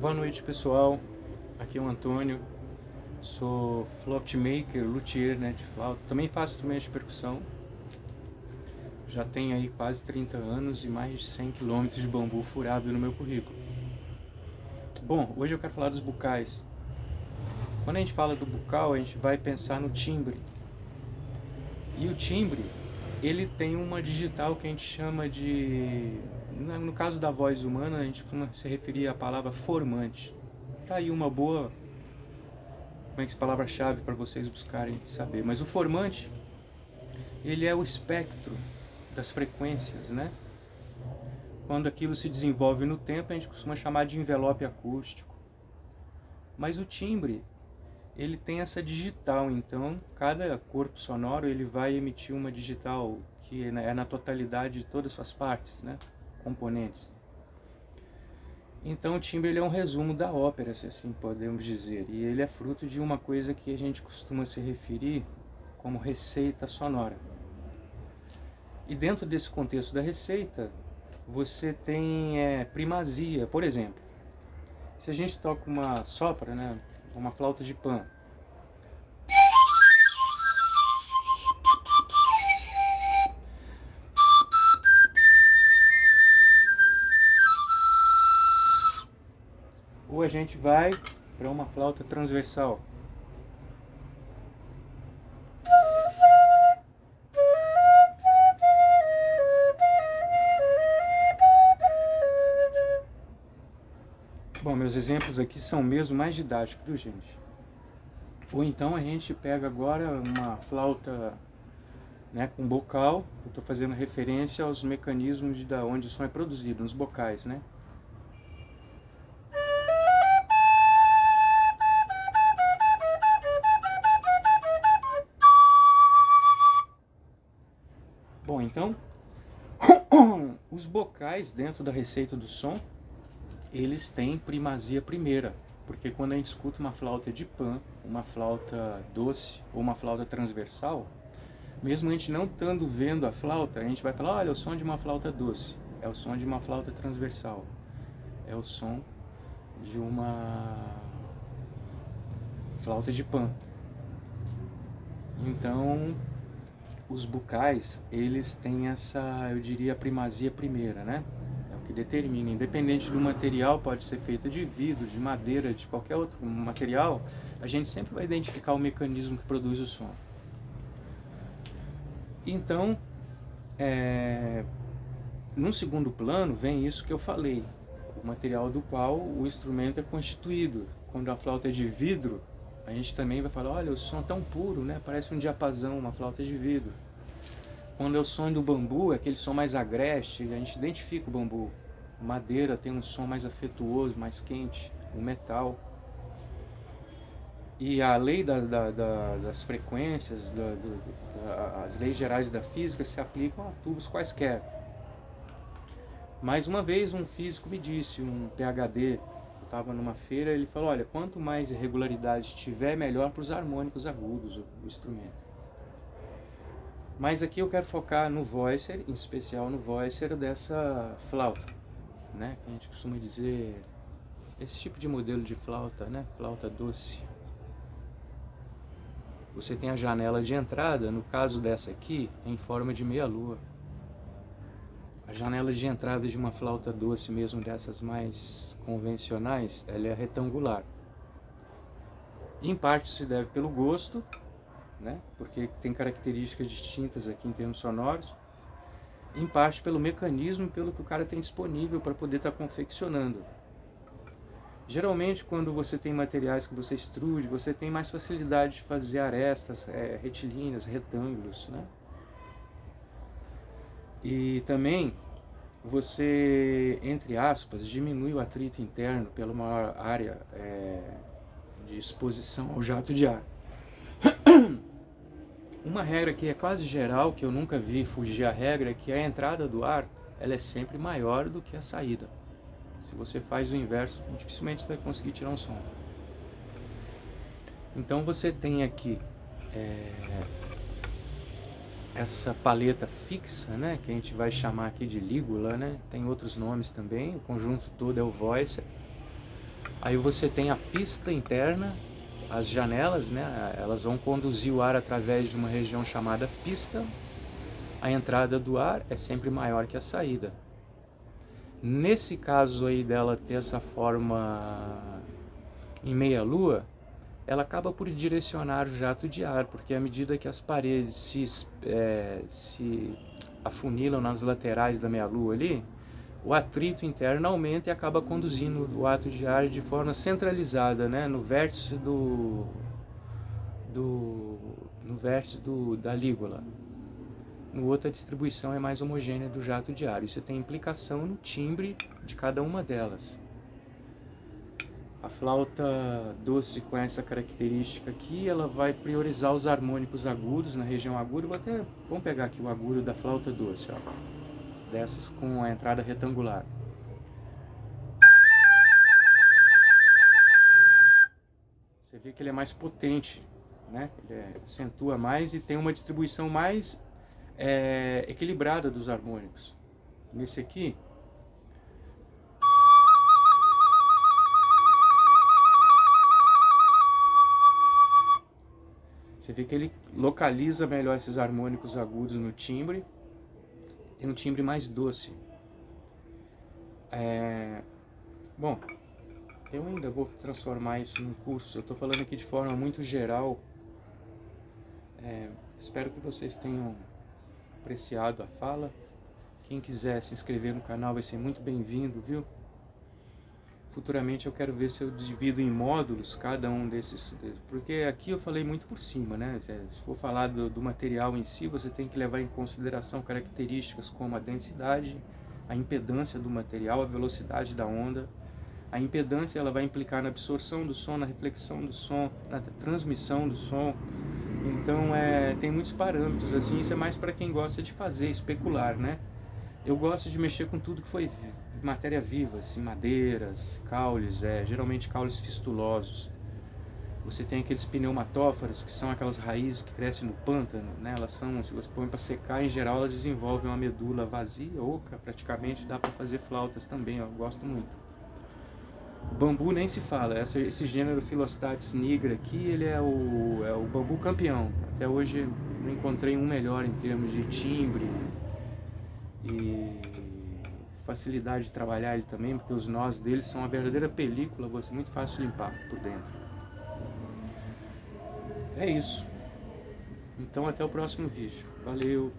Boa noite, pessoal. Aqui é o Antônio. Sou flauta maker, luthier, né, de flauta. Também faço instrumentos de percussão. Já tenho aí quase 30 anos e mais de 100 quilômetros de bambu furado no meu currículo. Bom, hoje eu quero falar dos bucais. Quando a gente fala do bucal, a gente vai pensar no timbre. E o timbre, ele tem uma digital que a gente chama de... No caso da voz humana, a gente costuma se referir à palavra formante. Tá aí uma boa... Como é que é a palavra-chave para vocês buscarem saber. Mas o formante, ele é o espectro das frequências, né? Quando aquilo se desenvolve no tempo, a gente costuma chamar de envelope acústico. Mas o timbre, ele tem essa digital, então cada corpo sonoro ele vai emitir uma digital que é na totalidade de todas as suas partes, né? Componentes. Então o timbre ele é um resumo da ópera, se assim podemos dizer, e ele é fruto de uma coisa que a gente costuma se referir como receita sonora. E dentro desse contexto da receita, você tem primazia. Por exemplo, se a gente toca uma sopra, né, uma flauta de pan, ou a gente vai para uma flauta transversal. Bom, meus exemplos aqui são mesmo mais didáticos, viu, gente? Ou então a gente pega agora uma flauta, né, com bocal. Eu estou fazendo referência aos mecanismos de onde o som é produzido, nos bocais, né? Bom, então, os bocais dentro da receita do som, eles têm primazia primeira, porque quando a gente escuta uma flauta de pan, uma flauta doce ou uma flauta transversal, mesmo a gente não estando vendo a flauta, a gente vai falar, olha, é o som de uma flauta doce, é o som de uma flauta transversal, é o som de uma flauta de pan. Então, os bucais, eles têm essa, eu diria, primazia primeira, né? É o que determina. Independente do material, pode ser feito de vidro, de madeira, de qualquer outro material, a gente sempre vai identificar o mecanismo que produz o som. Então, num segundo plano, vem isso que eu falei, o material do qual o instrumento é constituído. Quando a flauta é de vidro, a gente também vai falar, olha, o som é tão puro, né? Parece um diapasão, uma flauta de vidro. Quando é o som do bambu, é aquele som mais agreste, a gente identifica o bambu. A madeira tem um som mais afetuoso, mais quente, o metal. E a lei das frequências, as leis gerais da física se aplicam a tubos quaisquer. Mais uma vez um físico me disse, um PhD, eu estava numa feira, ele falou, olha, quanto mais irregularidade tiver, melhor para os harmônicos agudos, o instrumento. Mas aqui eu quero focar no voicer, em especial no voicer dessa flauta, né? Que a gente costuma dizer, esse tipo de modelo de flauta, né? Flauta doce. Você tem a janela de entrada, no caso dessa aqui, em forma de meia-lua. A janela de entrada de uma flauta doce, mesmo dessas mais convencionais, ela é retangular. Em parte se deve pelo gosto, né? Porque tem características distintas aqui em termos sonoros. Em parte pelo mecanismo e pelo que o cara tem disponível para poder estar confeccionando. Geralmente, quando você tem materiais que você extrude, você tem mais facilidade de fazer arestas, retilíneas, retângulos, né? E também você, entre aspas, diminui o atrito interno pela maior área de exposição ao jato de ar. Uma regra que é quase geral, que eu nunca vi fugir a regra, é que a entrada do ar ela é sempre maior do que a saída. Se você faz o inverso, dificilmente você vai conseguir tirar um som. Então você tem aqui essa paleta fixa, né, que a gente vai chamar aqui de lígula, né, tem outros nomes também, o conjunto todo é o voicer. Aí você tem a pista interna, as janelas, né? Elas vão conduzir o ar através de uma região chamada pista. A entrada do ar é sempre maior que a saída. Nesse caso aí dela ter essa forma em meia-lua, ela acaba por direcionar o jato de ar, porque à medida que as paredes se afunilam nas laterais da meia-lua ali, o atrito interno aumenta e acaba conduzindo o ato de ar de forma centralizada, né, no vértice da lígula. No outro, a distribuição é mais homogênea do jato de ar. Isso tem implicação no timbre de cada uma delas. A flauta doce, com essa característica aqui, ela vai priorizar os harmônicos agudos na região aguda. Vamos pegar aqui o agudo da flauta doce, ó, dessas com a entrada retangular. Você vê que ele é mais potente, né? Ele acentua mais e tem uma distribuição mais equilibrada dos harmônicos. Nesse aqui, você vê que ele localiza melhor esses harmônicos agudos no timbre, tem um timbre mais doce. Bom, eu ainda vou transformar isso num curso, eu estou falando aqui de forma muito geral. Espero que vocês tenham apreciado a fala. Quem quiser se inscrever no canal vai ser muito bem-vindo, viu? Futuramente eu quero ver se eu divido em módulos cada um desses, porque aqui eu falei muito por cima, né? Se for falar do material em si, você tem que levar em consideração características como a densidade, a impedância do material, a velocidade da onda. A impedância ela vai implicar na absorção do som, na reflexão do som, na transmissão do som. Então tem muitos parâmetros assim, isso é mais para quem gosta de fazer, especular, né? Eu gosto de mexer com tudo que foi matéria viva, assim, madeiras, caules, geralmente caules fistulosos. Você tem aqueles pneumatóforas, que são aquelas raízes que crescem no pântano, né? Elas são, se você põe para secar, em geral elas desenvolvem uma medula vazia, oca, praticamente dá para fazer flautas também, eu gosto muito. O bambu nem se fala, esse gênero Phyllostachys nigra aqui, ele é o bambu campeão. Até hoje não encontrei um melhor em termos de timbre e facilidade de trabalhar ele também, porque os nós dele são uma verdadeira película, você é muito fácil limpar por dentro. É isso. Então até o próximo vídeo. Valeu!